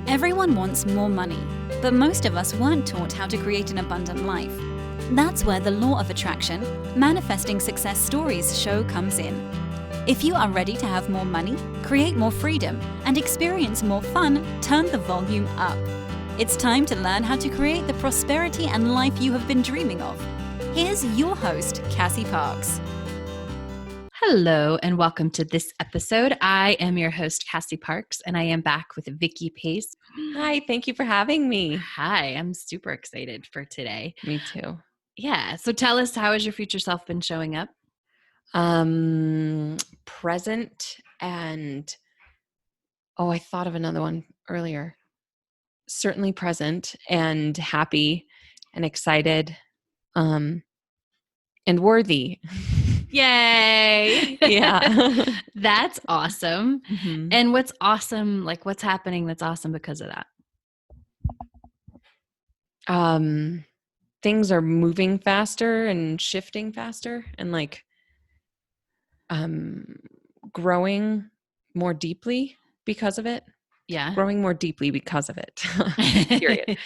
Everyone wants more money, but most of us weren't taught how to create an abundant life. That's where the Law of Attraction, Manifesting Success Stories show comes in. If you are ready to have more money, create more freedom, and experience more fun, turn the volume up. It's time to learn how to create the prosperity and life you have been dreaming of. Here's your host, Cassie Parks. Hello and welcome to this episode. I am your host, Cassie Parks, and I am back with Vicki Pace. Hi, thank you for having me. Hi, I'm super excited for today. Me too. Yeah, so tell us, how has your future self been showing up? Present and, I thought of another one earlier. Certainly present and happy and excited and worthy. Yay! Yeah. That's awesome. Mm-hmm. And what's awesome, like what's happening that's awesome because of that? Things are moving faster and shifting faster and growing more deeply because of it. Yeah. Growing more deeply because of it. Period.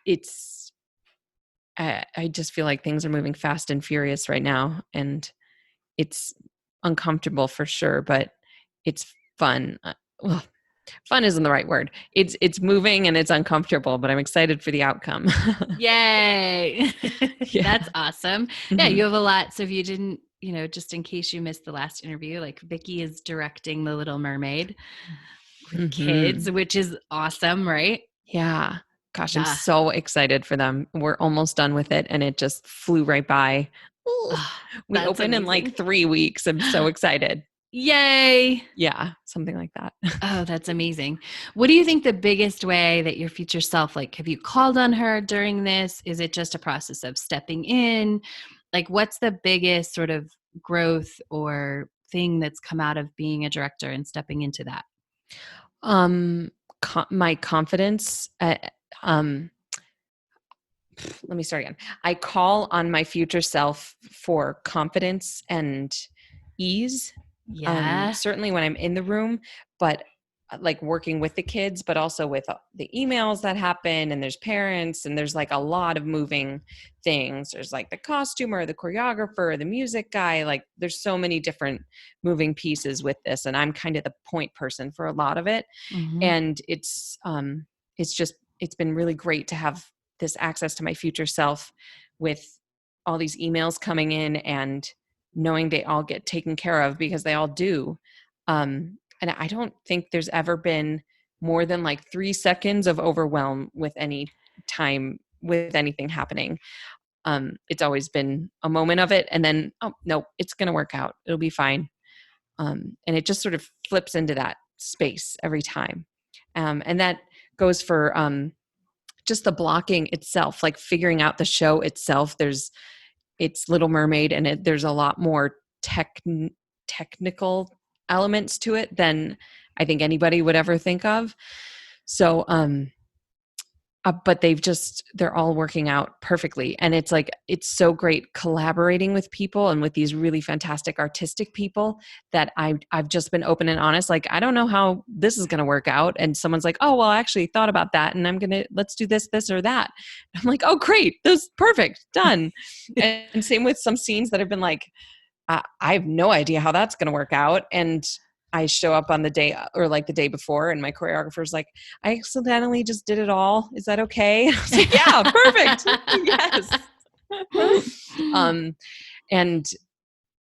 It's I just feel like things are moving fast and furious right now, and it's uncomfortable for sure, but it's fun. Fun isn't the right word. It's moving and it's uncomfortable, but I'm excited for the outcome. Yay. Yeah. That's awesome. Mm-hmm. Yeah, you have a lot. So if you didn't, just in case you missed the last interview, like Vicki is directing The Little Mermaid with kids, which is awesome, right? Yeah. Gosh, Yeah. I'm so excited for them. We're almost done with it and it just flew right by. We open in like 3 weeks. I'm so excited. Yay. Yeah, something like that. Oh, that's amazing. What do you think the biggest way that your future self, like, have you called on her during this? Is it just a process of stepping in? Like, what's the biggest sort of growth or thing that's come out of being a director and stepping into that? My confidence, let me start again. I call on my future self for confidence and ease. Yeah. Certainly when I'm in the room, but like working with the kids, but also with the emails that happen, and there's parents, and there's like a lot of moving things. There's like the costumer, the choreographer, the music guy, like there's so many different moving pieces with this. And I'm kind of the point person for a lot of it. Mm-hmm. And it's been really great to have this access to my future self with all these emails coming in and knowing they all get taken care of, because they all do. And I don't think there's ever been more than like 3 seconds of overwhelm with any time with anything happening. It's always been a moment of it, and then, oh no, it's going to work out. It'll be fine. And it just sort of flips into that space every time. And that goes for just the blocking itself, like figuring out the show itself. It's Little Mermaid, and there's a lot more technical elements to it than I think anybody would ever think of. So, but they're all working out perfectly. And it's so great collaborating with people and with these really fantastic artistic people that I've just been open and honest. Like, I don't know how this is going to work out. And someone's like, oh, well, I actually thought about that, and let's do this or that. I'm like, oh, great. That's perfect. Done. And same with some scenes that have been like, I have no idea how that's going to work out. And I show up on the day or like the day before, and my choreographer's like, I accidentally just did it all. Is that okay? I was like, yeah, perfect. Yes. And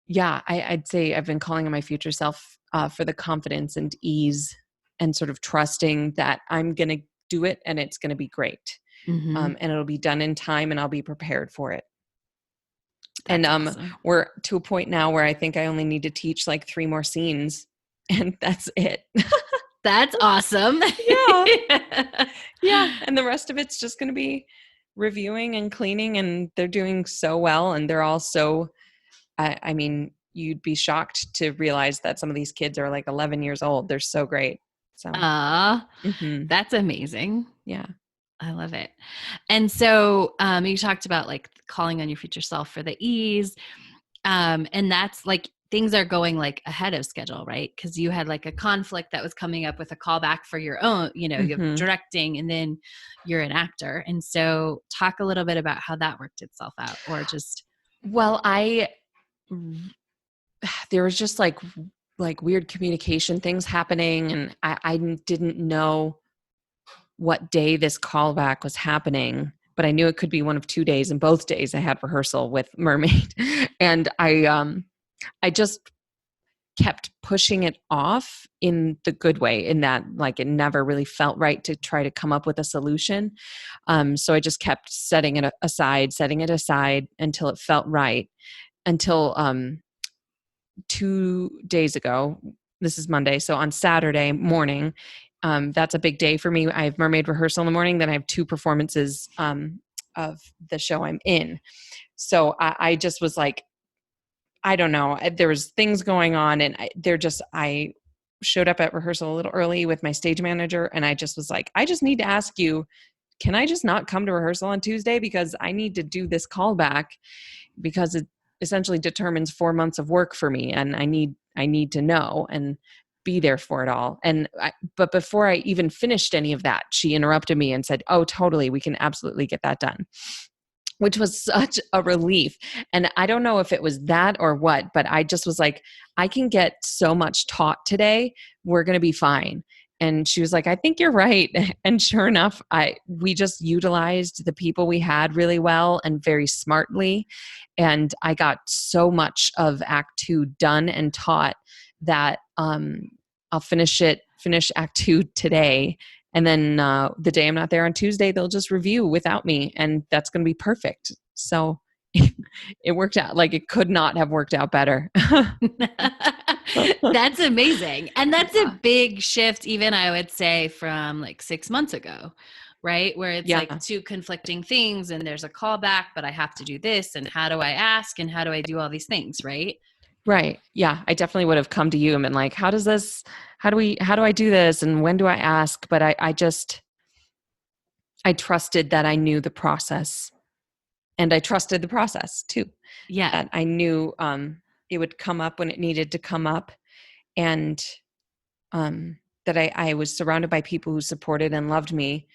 yeah, I'd say I've been calling on my future self for the confidence and ease and sort of trusting that I'm going to do it and it's going to be great. Mm-hmm. And it'll be done in time, and I'll be prepared for it. That's and awesome. We're to a point now where I think I only need to teach like 3 more scenes, and that's it. That's awesome. Yeah. And the rest of it's just going to be reviewing and cleaning, and they're doing so well. And they're all so, I mean, you'd be shocked to realize that some of these kids are like 11 years old. They're so great. So, That's amazing. Yeah. I love it. And so you talked about like calling on your future self for the ease. And that's like, things are going like ahead of schedule, right? Because you had like a conflict that was coming up with a callback for your own, you know, you're Mhm. directing and then you're an actor. And so talk a little bit about how that worked itself out, or just. Well, there was just like weird communication things happening, and I didn't know what day this callback was happening, but I knew it could be one of 2 days, and both days I had rehearsal with Mermaid. And I just kept pushing it off in the good way, in that like it never really felt right to try to come up with a solution. So I just kept setting it aside until it felt right. Until 2 days ago, this is Monday, so on Saturday morning, that's a big day for me. I have Mermaid rehearsal in the morning, then I have 2 performances of the show I'm in. So I just was like, I don't know. There was things going on, and I showed up at rehearsal a little early with my stage manager, and I just was like, I just need to ask you, can I just not come to rehearsal on Tuesday, because I need to do this callback, because it essentially determines 4 months of work for me, and I need to know and be there for it all. But before I even finished any of that, she interrupted me and said, "Oh, totally, we can absolutely get that done," which was such a relief. And I don't know if it was that or what, but I just was like, I can get so much taught today. We're going to be fine. And she was like, I think you're right. And sure enough, we just utilized the people we had really well and very smartly. And I got so much of Act 2 done and taught that I'll finish Act 2 today. And then the day I'm not there on Tuesday, they'll just review without me, and that's going to be perfect. So it worked out. Like, it could not have worked out better. That's amazing. And that's a big shift, even I would say, from like 6 months ago, right? Where it's like 2 conflicting things, and there's a callback, but I have to do this, and how do I ask, and how do I do all these things, right? Right. Yeah. I definitely would have come to you and been like, how do I do this? And when do I ask? But I trusted that I knew the process, and I trusted the process too. Yeah. That I knew it would come up when it needed to come up, and that I was surrounded by people who supported and loved me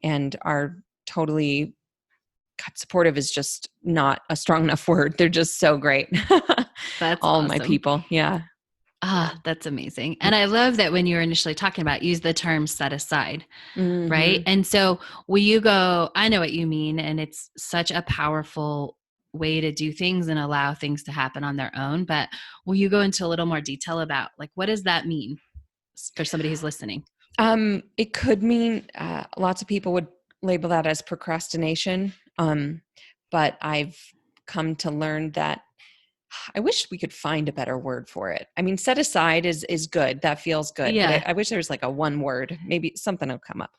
and are totally, God, supportive is just not a strong enough word. They're just so great. That's all awesome. my people. Yeah. That's amazing. And I love that when you were initially talking about, use the term set aside, Mm-hmm. right? And so will you go, I know what you mean, and it's such a powerful way to do things and allow things to happen on their own, but will you go into a little more detail about like, what does that mean for somebody who's listening? It could mean lots of people would label that as procrastination. But I've come to learn that I wish we could find a better word for it. I mean, set aside is good. That feels good. Yeah. But I wish there was like a one word, maybe something will come up.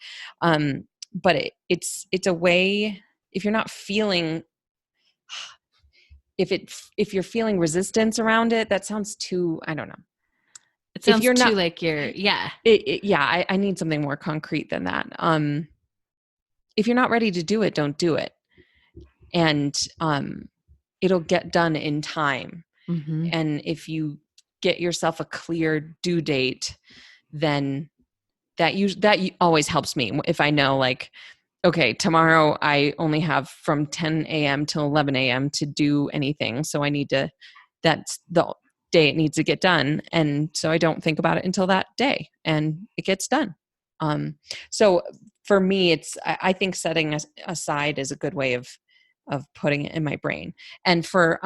But it's a way, if you're not feeling, if you're feeling resistance around it, that sounds too, I don't know. It sounds if you're too not, like you're, yeah. I need something more concrete than that. If you're not ready to do it, don't do it. And it'll get done in time. Mm-hmm. And if you get yourself a clear due date, then that always helps me. If I know, like, okay, tomorrow I only have from 10 a.m. till 11 a.m. to do anything. So that's the day it needs to get done. And so I don't think about it until that day, and it gets done. So for me, I think setting aside is a good way of putting it in my brain. And for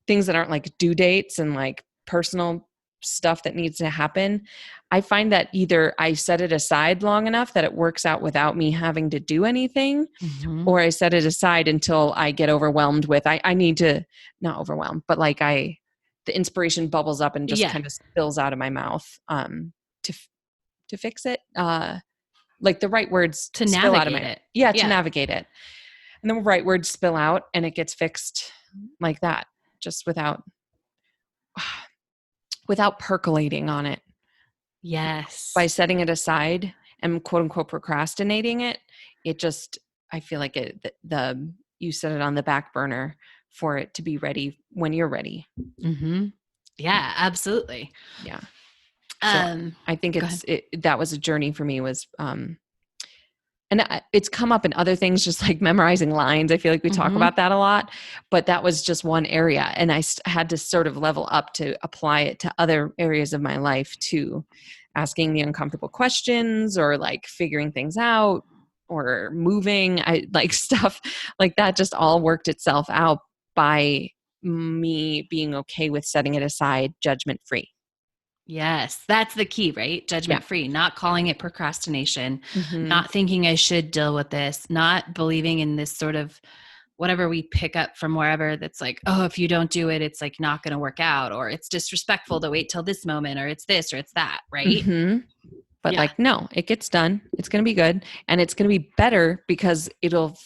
things that aren't like due dates and like personal stuff that needs to happen, I find that either I set it aside long enough that it works out without me having to do anything, Mm-hmm. or I set it aside until I get overwhelmed with, I need to, not overwhelmed, but like the inspiration bubbles up and just kind of spills out of my mouth to fix it. Like the right words to spill out of navigate it. Yeah, to navigate it. And the right words spill out and it gets fixed like that, just without percolating on it. Yes. By setting it aside and quote unquote procrastinating it, I feel like you set it on the back burner for it to be ready when you're ready. Mm-hmm. Yeah, absolutely. Yeah. So Um, I think Go ahead. that was a journey for me was, and it's come up in other things, just like memorizing lines. I feel like we talk Mhm. about that a lot, but that was just one area. And I had to sort of level up to apply it to other areas of my life too, asking the uncomfortable questions or like figuring things out or moving. I like stuff like that just all worked itself out by me being okay with setting it aside judgment free. Yes, that's the key, right? Yeah. Judgment free, not calling it procrastination, Hmm. not thinking I should deal with this, not believing in this sort of whatever we pick up from wherever that's like, oh, if you don't do it, it's like not going to work out, or it's disrespectful to wait till this moment, or it's this, or it's that, right? Hmm. But Yeah. like, no, it gets done. It's going to be good, and it's going to be better because it'll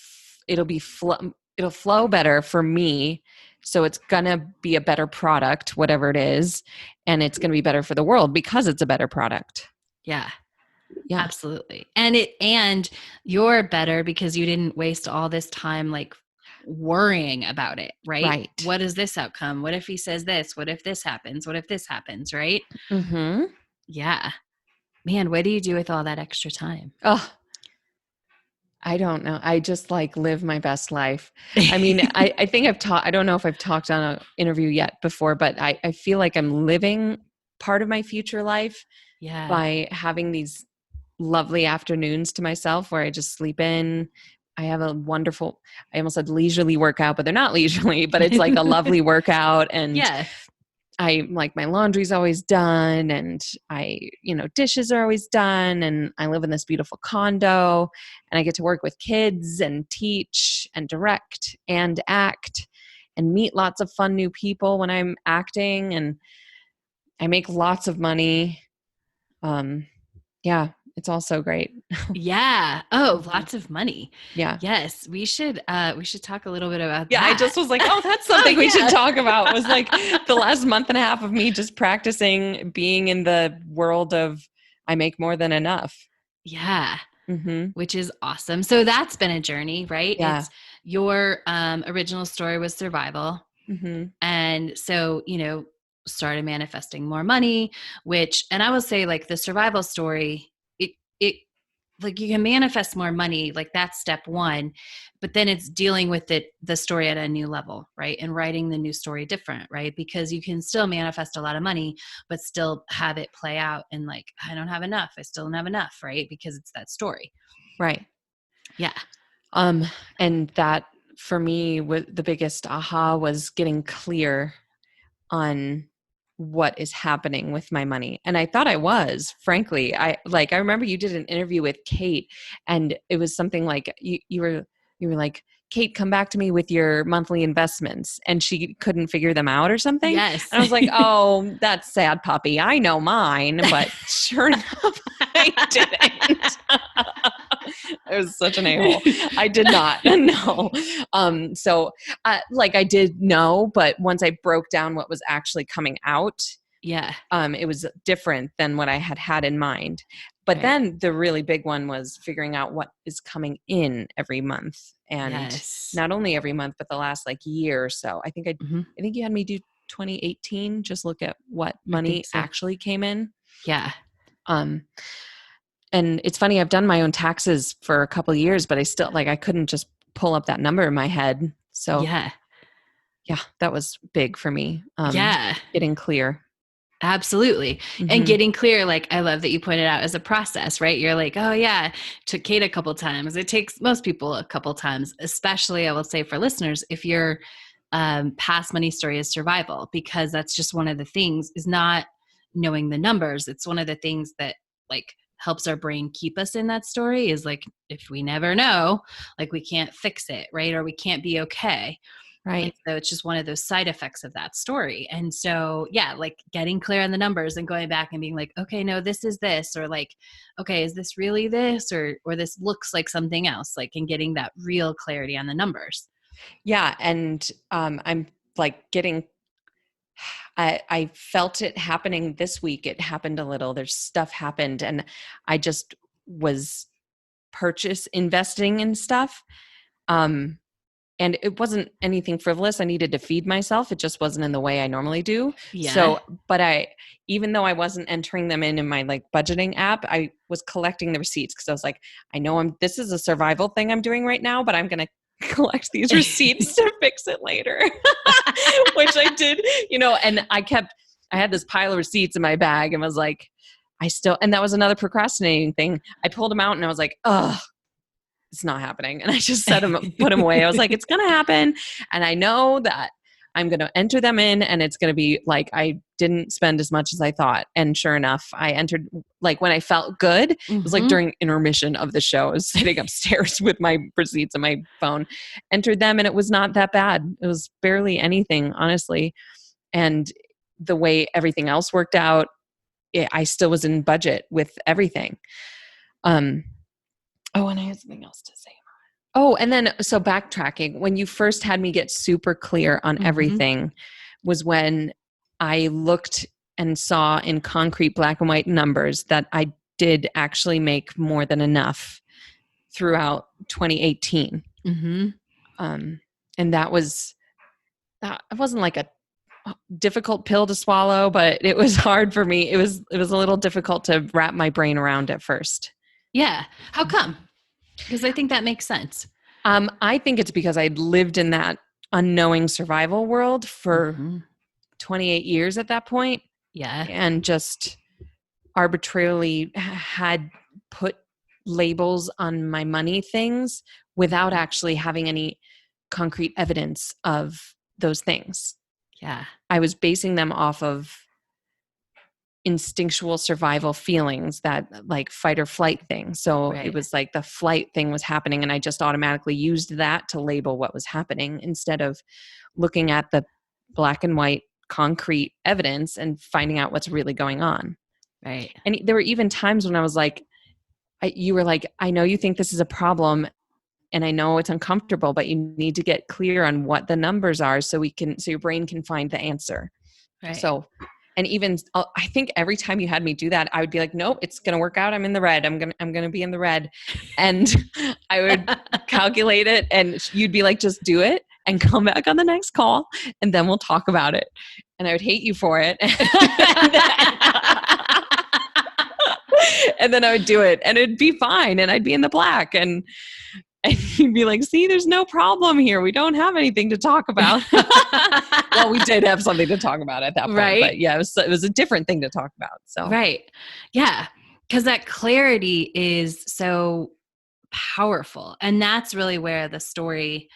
flow better for me. So it's going to be a better product, whatever it is, and it's going to be better for the world because it's a better product. Yeah. Yeah. Absolutely. And you're better because you didn't waste all this time like worrying about it, right? Right. What is this outcome? What if he says this? What if this happens? What if this happens, right? Hmm. Yeah. Man, what do you do with all that extra time? Oh, I don't know. I just like live my best life. I mean, I think I've talked, I don't know if I've talked on an interview yet before, but I feel like I'm living part of my future life Yeah. by having these lovely afternoons to myself where I just sleep in. I have a wonderful, I almost said leisurely workout, but they're not leisurely, but it's like a lovely workout. And Yeah. I like my laundry's always done and dishes are always done. And I live in this beautiful condo and I get to work with kids and teach and direct and act and meet lots of fun new people when I'm acting, and I make lots of money. Um, yeah, it's all so great. Yeah. Oh, Mhm. lots of money. Yeah. Yes. We should talk a little bit about Yeah, I that. just was like, oh, that's Oh something we should yeah. talk about. Was like the last month and a half of me just practicing being in the world of I make more than enough. Yeah. Hmm. Which is awesome. So that's been a journey, right? Yeah. It's your original story was survival. Hmm. And so, started manifesting more money, which, and I will say, like, the survival story, it, like, you can manifest more money, like, that's step one, but then it's dealing with the story at a new level, right? And writing the new story different, right? Because you can still manifest a lot of money, but still have it play out and, like, I don't have enough. I still don't have enough, right? Because it's that story. Right. Yeah. Um, and that for me, the biggest aha was getting clear on what is happening with my money. And I thought I was, frankly. I remember you did an interview with Kate and it was something like you were like, Kate, come back to me with your monthly investments. And she couldn't figure them out or something. Yes. And I was like, oh, that's sad, puppy. I know mine, but sure enough, I didn't. I was such an a-hole. I did not. No. So like I did know, but once I broke down what was actually coming out, Yeah. it was different than what I had in mind. But Right. then the really big one was figuring out what is coming in every month, and Yes. not only every month, but the last like year or so. Mhm. I think you had me do 2018. Just look at what I money think so. actually came in. Yeah. Um, and it's funny, I've done my own taxes for a couple of years, but I still like I couldn't just pull up that number in my head. So Yeah. yeah, that was big for me. Yeah. Getting clear. Absolutely. And Hmm. getting clear, like, I love that you pointed out as a process, right? You're like, oh, yeah, took Kate a couple times. It takes most people a couple times, especially, I will say, for listeners, if your past money story is survival, because that's just one of the things is not knowing the numbers. It's one of the things that, like, helps our brain keep us in that story is like, if we never know, like, we can't fix it, right? Or we can't be okay. And Right. so it's just one of those side effects of that story. And so, yeah, like getting clear on the numbers and going back and being like, okay, no, this is this, or like, okay, is this really this, or this looks like something else, like, and getting that real clarity on the numbers. Yeah. And I'm like getting, I felt it happening this week. It happened a little. There's stuff happened. And I just was investing in stuff. Um, and it wasn't anything frivolous. I needed to feed myself. It just wasn't in the way I normally do. Yeah. So, but even though I wasn't entering them in my like budgeting app, I was collecting the receipts because I was like, I know this is a survival thing I'm doing right now, but I'm going to collect these receipts to fix it later, which I did, and I had this pile of receipts in my bag and was like, and that was another procrastinating thing. I pulled them out and I was like, oh, it's not happening. And I just put them away. I was like, it's going to happen. And I know that I'm going to enter them in and it's going to be like, I didn't spend as much as I thought. And sure enough, I entered like when I felt good, it was like during intermission of the show, I was sitting upstairs with my receipts on my phone, entered them, and it was not that bad. It was barely anything, honestly. And the way everything else worked out, I still was in budget with everything. And I had something else to say. Oh, and then, so backtracking, when you first had me get super clear on everything was when I looked and saw in concrete black and white numbers that I did actually make more than enough throughout 2018. And that wasn't like a difficult pill to swallow, but it was hard for me. It was a little difficult to wrap my brain around at first. Yeah. How come? Because I think that makes sense. I think it's because I'd lived in that unknowing survival world for 28 years at that point. Yeah. And just arbitrarily had put labels on my money things without actually having any concrete evidence of those things. Yeah. I was basing them off of instinctual survival feelings, that like fight or flight thing. So It was like the flight thing was happening and I just automatically used that to label what was happening instead of looking at the black and white concrete evidence and finding out what's really going on. Right. And there were even times when I was like, you were like, I know you think this is a problem and I know it's uncomfortable, but you need to get clear on what the numbers are so your brain can find the answer. Right. So, and even I think every time you had me do that, I would be like, nope, it's going to work out. I'm in the red. I'm going to be in the red. And I would calculate it and you'd be like, just do it and come back on the next call and then we'll talk about it. And I would hate you for it. And then I would do it and it'd be fine. And I'd be in the black and you'd be like, see, there's no problem here. We don't have anything to talk about. Well, we did have something to talk about at that point. Right. But yeah, it was a different thing to talk about. So Right. Yeah. Because that clarity is so powerful. And that's really where the story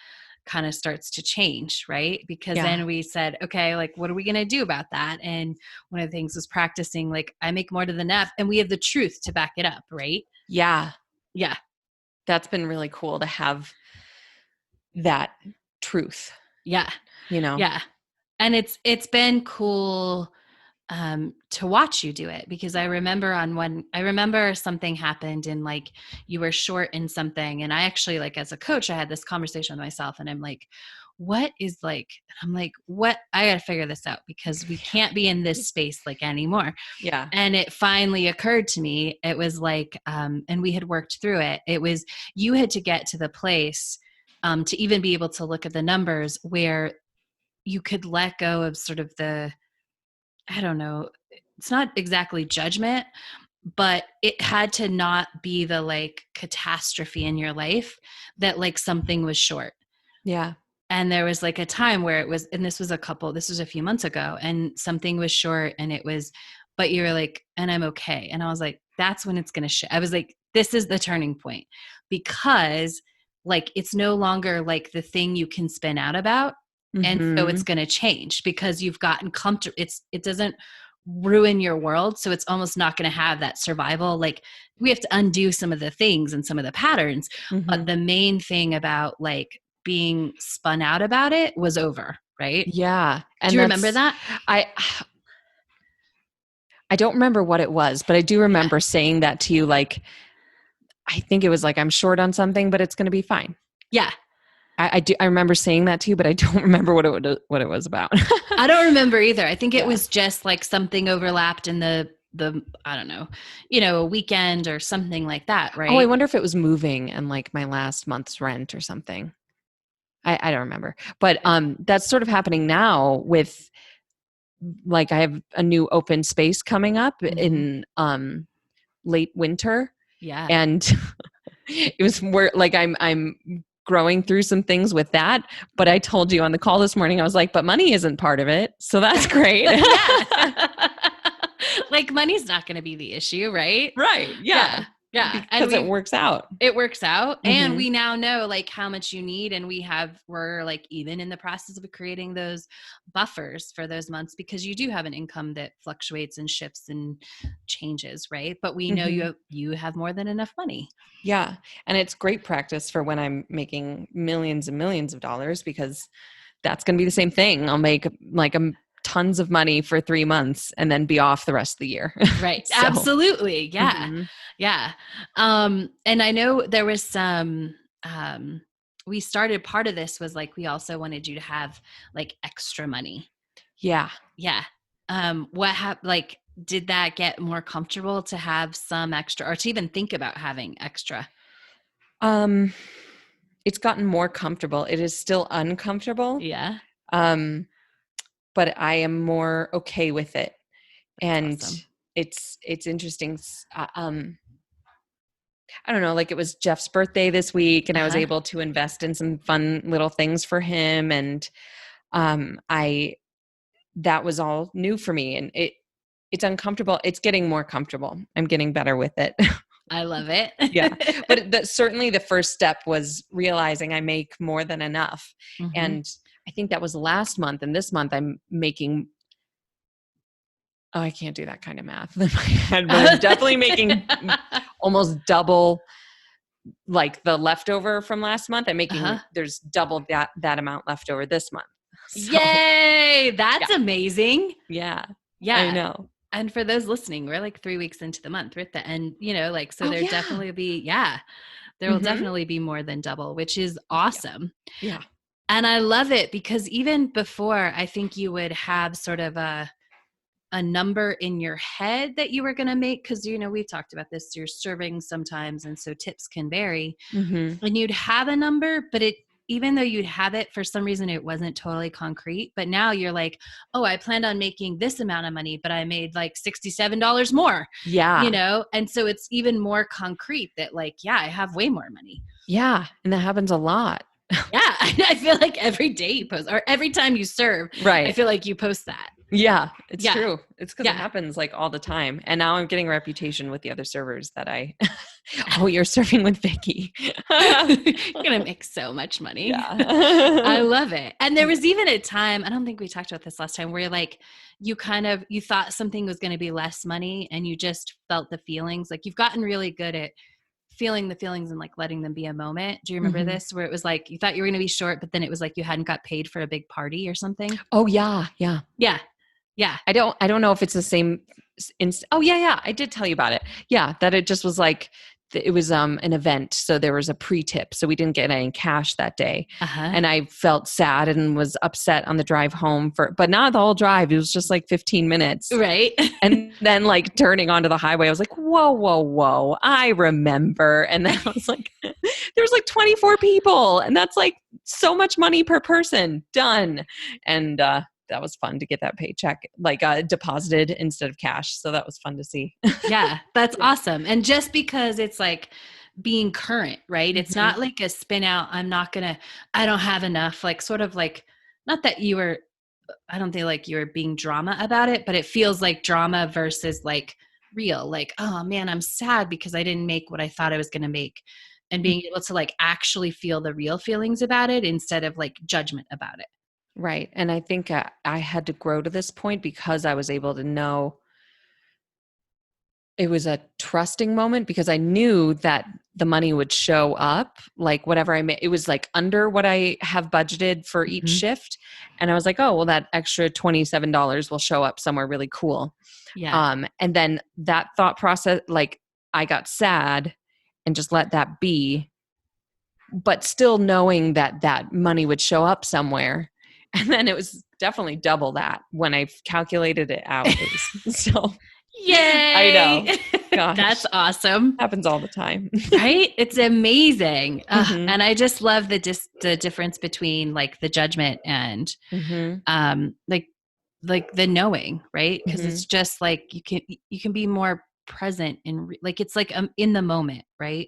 kind of starts to change, right? Because then we said, okay, like, what are we going to do about that? And one of the things was practicing, like, I make more to the net, and we have the truth to back it up, right? Yeah. Yeah. That's been really cool to have that truth. Yeah. You know? Yeah. And it's been cool to watch you do it, because I remember something happened and like you were short in something. And I actually, like, as a coach, I had this conversation with myself and I'm like, what I got to figure this out because we can't be in this space like anymore. Yeah. And it finally occurred to me, it was like, and we had worked through it. It was, you had to get to the place to even be able to look at the numbers where you could let go of sort of the, I don't know, it's not exactly judgment, but it had to not be the like catastrophe in your life that like something was short. Yeah. And there was like a time where it was, and this was a few months ago, and something was short and it was, but you were like, and I'm okay. And I was like, that's when it's going to I was like, this is the turning point, because like, it's no longer like the thing you can spin out about. Mm-hmm. And so it's going to change because you've gotten comfortable. It doesn't ruin your world. So it's almost not going to have that survival. Like, we have to undo some of the things and some of the patterns. Mm-hmm. But the main thing about like being spun out about it was over. Right. Yeah. And do you remember that? I don't remember what it was, but I do remember saying that to you. Like, I think it was like, I'm short on something, but it's going to be fine. Yeah. I remember saying that to you, but I don't remember what it was about. I don't remember either. I think it was just like something overlapped in the I don't know, a weekend or something like that. Right. Oh, I wonder if it was moving and like my last month's rent or something. I don't remember, but that's sort of happening now with, like, I have a new open space coming up in late winter, Yeah. and it was where, like, I'm growing through some things with that. But I told you on the call this morning, I was like, but money isn't part of it, so that's great. Yeah. Like money's not going to be the issue, right? Right. Yeah. Yeah. Because it works out. It works out. And Mhm. we now know like how much you need. And we're like even in the process of creating those buffers for those months, because you do have an income that fluctuates and shifts and changes, right? But we know Mhm. you have more than enough money. Yeah. And it's great practice for when I'm making millions and millions of dollars, because that's going to be the same thing. I'll make like tons of money for 3 months and then be off the rest of the year. Right. So, Absolutely. Yeah. mhm. Yeah. And I know there was some, we started, part of this was like, we also wanted you to have like extra money. Yeah. Yeah. What happened? Like, did that get more comfortable to have some extra, or to even think about having extra? It's gotten more comfortable. It is still uncomfortable. Yeah. But I am more okay with it. And awesome. it's interesting. I don't know, like, it was Jeff's birthday this week, and I was able to invest in some fun little things for him. And that was all new for me, and it's uncomfortable. It's getting more comfortable. I'm getting better with it. I love it. Yeah. But certainly the first step was realizing I make more than enough. Mhm. And I think that was last month, and this month I'm making, I can't do that kind of math in my head, but I'm definitely making almost double, like, the leftover from last month. I'm making, there's double that amount left over this month. So, Yay! That's amazing. yeah. Yeah. I know. And for those listening, we're like 3 weeks into the month. We're at the end, like, so Oh, there yeah. definitely be, there will definitely be more than double, which is awesome. Yeah. And I love it, because even before, I think you would have sort of a number in your head that you were going to make. Cause we've talked about this, you're serving sometimes. And so tips can vary, and you'd have a number, but even though you'd have it, for some reason, it wasn't totally concrete. But now you're like, oh, I planned on making this amount of money, but I made like $67 more. Yeah. And so it's even more concrete that, like, I have way more money. Yeah. And that happens a lot. Yeah. I feel like every day you post, or every time you serve, right, I feel like you post that. Yeah, it's true. It's because Yeah. it happens like all the time. And now I'm getting a reputation with the other servers that oh, you're serving with Vicky. You're going to make so much money. Yeah. I love it. And there was even a time, I don't think we talked about this last time, where like you thought something was going to be less money, and you just felt the feelings. Like, you've gotten really good at feeling the feelings and like letting them be a moment. Do you remember this, where it was like you thought you were going to be short, but then it was like you hadn't got paid for a big party or something? Oh, yeah. Yeah. Yeah. Yeah. I don't know if it's the same. Oh, yeah. I did tell you about it. Yeah. That it just was like, it was an event. So there was a pre-tip. So we didn't get any cash that day. And I felt sad and was upset on the drive home but not the whole drive. It was just like 15 minutes. Right. And then, like, turning onto the highway, I was like, whoa. I remember. And then I was like, there was like 24 people, and that's like so much money per person. Done. And, that was fun to get that paycheck, like, deposited instead of cash. So that was fun to see. Yeah, that's awesome. And just because it's like being current, right? It's not like a spin out, I don't have enough, like, sort of like, not that I don't think like you were being drama about it, but it feels like drama versus like real, like, oh man, I'm sad because I didn't make what I thought I was going to make, and being able to like actually feel the real feelings about it instead of like judgment about it. Right. And I think I had to grow to this point because I was able to know it was a trusting moment, because I knew that the money would show up, like whatever I made. It was like under what I have budgeted for each shift. And I was like, oh, well, that extra $27 will show up somewhere really cool. Yeah. And then that thought process, like, I got sad and just let that be, but still knowing that money would show up somewhere. And then it was definitely double that when I calculated it out. So Yay! I know. Gosh. That's awesome. Happens all the time. Right? It's amazing. Mhm. And I just love the difference between like the judgment and like the knowing, right? Because it's just like you can be more present in like it's like in the moment, right?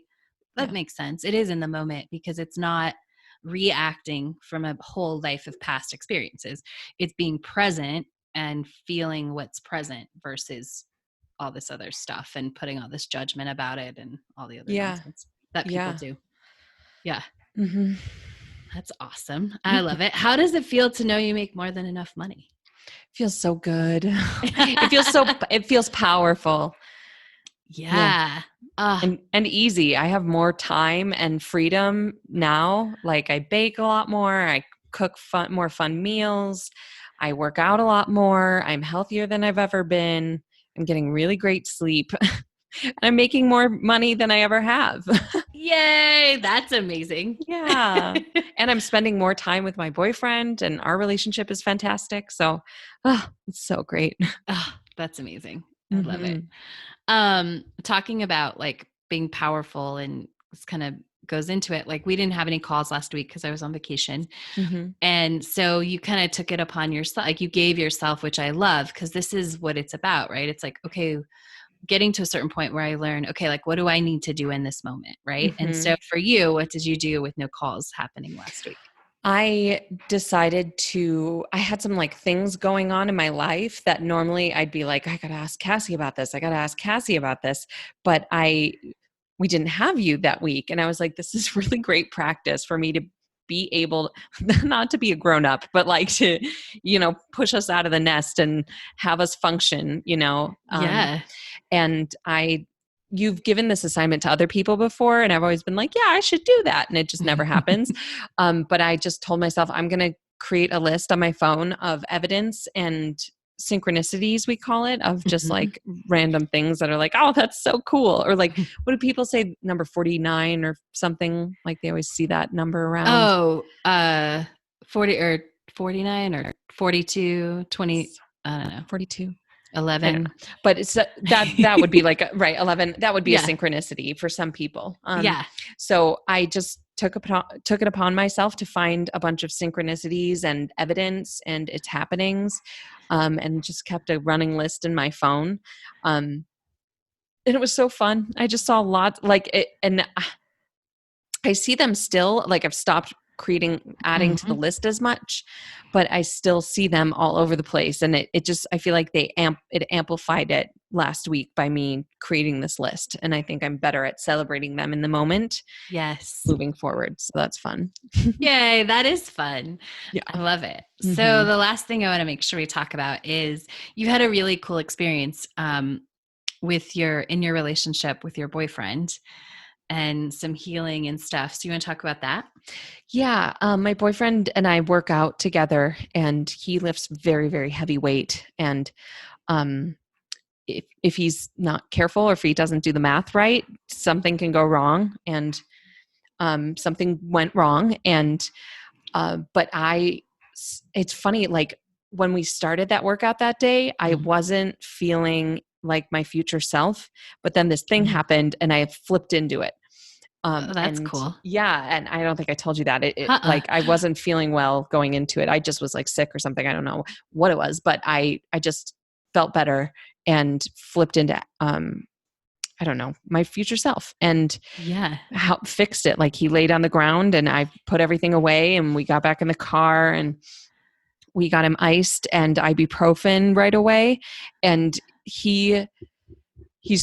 That makes sense. It is in the moment because it's not reacting from a whole life of past experiences. It's being present and feeling what's present versus all this other stuff and putting all this judgment about it and all the other nonsense that people do. Yeah. Mm-hmm. That's awesome. I love it. How does it feel to know you make more than enough money? Feels so good. It feels powerful. Yeah. And easy. I have more time and freedom now. Like I bake a lot more. I cook more fun meals. I work out a lot more. I'm healthier than I've ever been. I'm getting really great sleep. I'm making more money than I ever have. Yay. That's amazing. Yeah. And I'm spending more time with my boyfriend and our relationship is fantastic. So it's so great. That's amazing. I love it. Talking about like being powerful and this kind of goes into it. Like we didn't have any calls last week because I was on vacation. And so you kind of took it upon yourself, like you gave yourself, which I love because this is what it's about, right? It's like, okay, getting to a certain point where I learn, okay, like what do I need to do in this moment, right? And so for you, what did you do with no calls happening last week? I decided I had some like things going on in my life that normally I'd be like, I got to ask Cassie about this. I got to ask Cassie about this. But we didn't have you that week. And I was like, this is really great practice for me to be able not to be a grown up, but like to, push us out of the nest and have us function, and you've given this assignment to other people before. And I've always been like, yeah, I should do that. And it just never happens. But I just told myself I'm going to create a list on my phone of evidence and synchronicities, we call it, of just like random things that are like, oh, that's so cool. Or like, what do people say? Number 49 or something, like they always see that number around. 40 or 49 or 42, 20, I don't know. 42. 11. But it's that would be like, right. 11. That would be a synchronicity for some people. So I just took it upon myself to find a bunch of synchronicities and evidence and its happenings. And just kept a running list in my phone. And it was so fun. I just saw lots like it, and I see them still, like I've stopped adding to the list as much, but I still see them all over the place. And it just, I feel like it amplified it last week by me creating this list. And I think I'm better at celebrating them in the moment. Yes. Moving forward. So that's fun. Yay. That is fun. Yeah. I love it. So the last thing I want to make sure we talk about is you had a really cool experience in your relationship with your boyfriend and some healing and stuff. So you want to talk about that? Yeah. My boyfriend and I work out together and he lifts very, very heavy weight. And if he's not careful or if he doesn't do the math right, something can go wrong. And something went wrong. And but it's funny, like when we started that workout that day, I wasn't feeling like my future self, but then this thing happened and I flipped into it. That's cool. Yeah. And I don't think I told you that like I wasn't feeling well going into it. I just was like sick or something. I don't know what it was, but I just felt better and flipped into, I don't know, my future self, and fixed it. Like he laid on the ground and I put everything away and we got back in the car and we got him iced and ibuprofen right away. And he's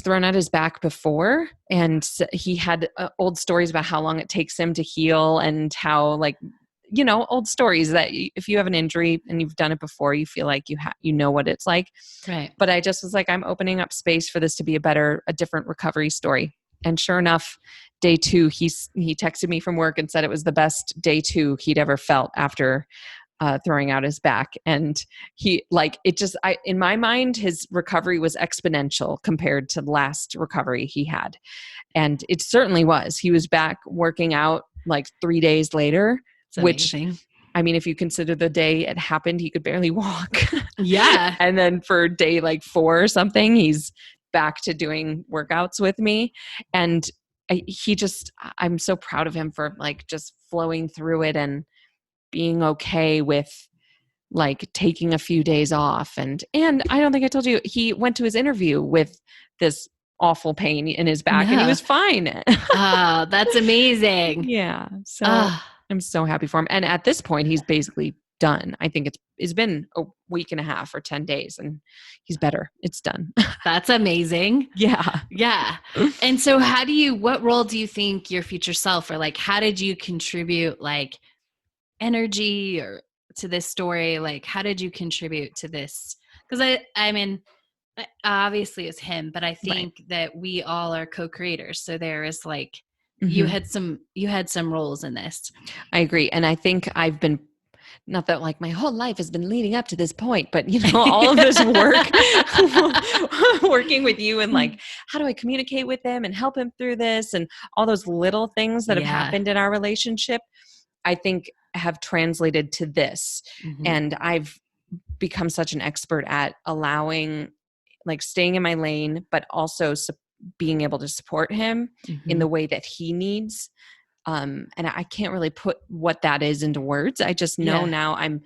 thrown out his back before, and he had old stories about how long it takes him to heal and how, like, old stories that if you have an injury and you've done it before, you feel like you know what it's like. Right. But I just was like, I'm opening up space for this to be a different recovery story. And sure enough, day 2, he texted me from work and said it was the best day 2 he'd ever felt after throwing out his back. And in my mind, his recovery was exponential compared to the last recovery he had. And it certainly was. He was back working out like 3 days later, which I mean, if you consider the day it happened, he could barely walk. Yeah. And then for day like 4 or something, he's back to doing workouts with me. And I'm so proud of him for like just flowing through it and being okay with like taking a few days off. And I don't think I told you, he went to his interview with this awful pain in his back and he No. was fine. Oh, that's amazing. Yeah. So Ah, I'm so happy for him. And at this point, he's basically done. I think it's been a week and a half or 10 days and he's better. It's done. that's amazing. Yeah. Yeah. And so what role do you think your future self, or like, how did you contribute like energy or to this story? Like, how did you contribute to this? Because I mean, obviously it's him, but I think that we all are co-creators. So there is like, you had some roles in this. I agree. And I think I've been, not that like my whole life has been leading up to this point, but you know, all of this work working with you and like, how do I communicate with him and help him through this and all those little things that have happened in our relationship, I think have translated to this. Mhm. And I've become such an expert at allowing, like staying in my lane, but also being able to support him in the way that he needs. And I can't really put what that is into words. I just know now I'm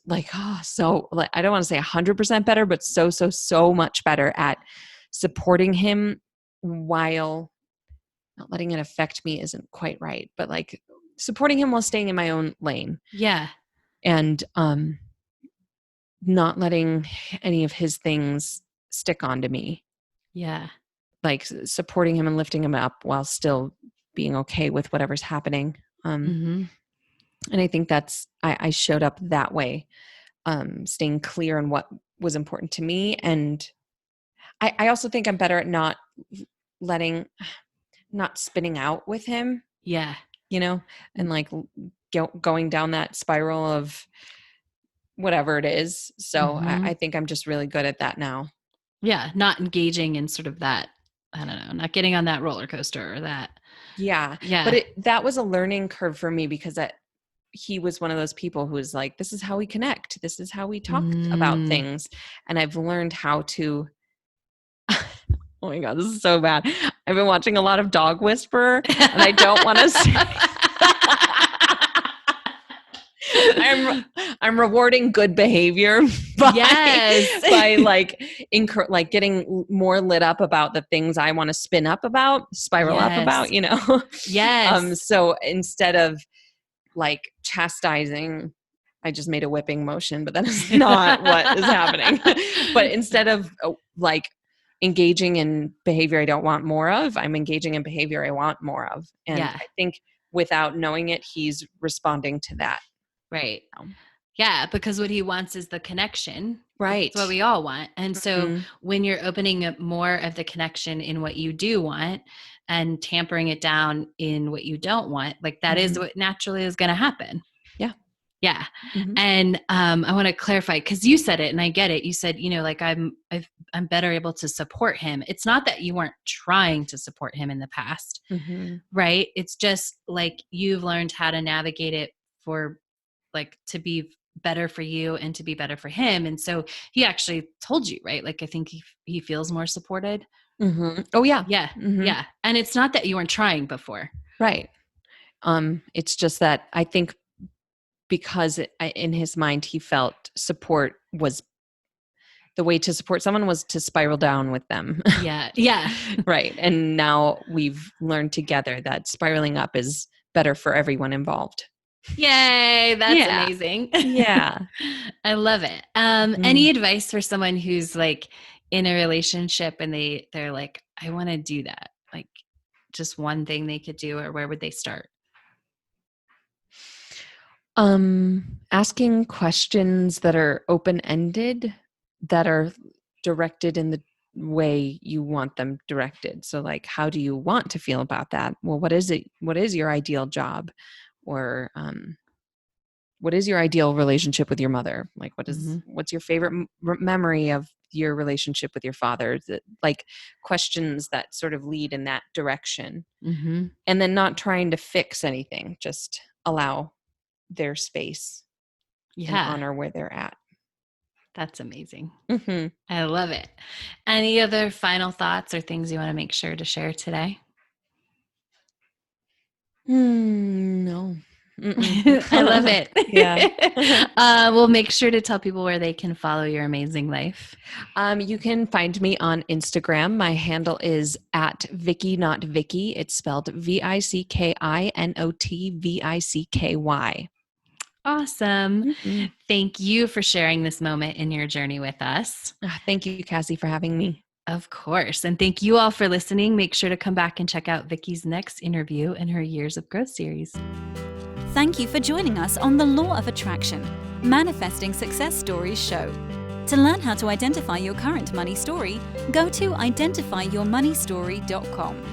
like, so like, I don't want to say 100% better, but so much better at supporting him while not letting it affect me isn't quite right, but like supporting him while staying in my own lane. Yeah. And, not letting any of his things stick onto me. Yeah. Like supporting him and lifting him up while still being okay with whatever's happening. And I think I showed up that way, staying clear on what was important to me. And I also think I'm better at not spinning out with him. Yeah. You know, and like going down that spiral of whatever it is. So I think I'm just really good at that now. Yeah. Not engaging in sort of that, I don't know, not getting on that roller coaster or that. Yeah. Yeah. But that was a learning curve for me because he was one of those people who was like, this is how we connect. This is how we talk about things. And I've learned how to, oh my God, this is so bad. I've been watching a lot of Dog Whisperer and I don't want to say, I'm rewarding good behavior by like getting more lit up about the things I want to spiral up about, you know? Yes. So instead of like chastising, I just made a whipping motion, but that is not what is happening. But instead of like engaging in behavior I don't want more of, I'm engaging in behavior I want more of. And I think without knowing it, he's responding to that. Right. Yeah, because what he wants is the connection. Right. That's what we all want. And so when you're opening up more of the connection in what you do want and tampering it down in what you don't want, like that is what naturally is going to happen. Yeah. Yeah. And I want to clarify, because you said it and I get it. You said, you know, like I'm better able to support him. It's not that you weren't trying to support him in the past, right? It's just like you've learned how to navigate it for like to be better for you and to be better for him. And so he actually told you, right? Like, I think he feels more supported. Oh yeah. Yeah. Yeah. And it's not that you weren't trying before. Right. It's just that I think because in his mind, he felt support was the way to support someone was to spiral down with them. Yeah. Yeah. Right. And now we've learned together that spiraling up is better for everyone involved. Yay. That's amazing. Yeah. I love it. Any advice for someone who's like in a relationship and they're like, I want to do that. Like just one thing they could do, or where would they start? Asking questions that are open-ended, that are directed in the way you want them directed. So like, how do you want to feel about that? Well, what is it? What is your ideal job? Or what is your ideal relationship with your mother? Like, what's your favorite memory of your relationship with your father? Like questions that sort of lead in that direction. And then not trying to fix anything, just allow their space and Yeah, honor where they're at. that's amazing. Mm-hmm. I love it. Any other final thoughts or things you want to make sure to share today? No. I love it. Yeah. We'll make sure to tell people where they can follow your amazing life. You can find me on Instagram. My handle is at Vicky Not Vicky. It's spelled VICKINOTVICKY. Awesome. Mm-hmm. Thank you for sharing this moment in your journey with us. Thank you, Cassie, for having me. Of course. And thank you all for listening. Make sure to come back and check out Vicky's next interview in her Years of Growth series. Thank you for joining us on the Law of Attraction, Manifesting Success Stories show. To learn how to identify your current money story, go to identifyyourmoneystory.com.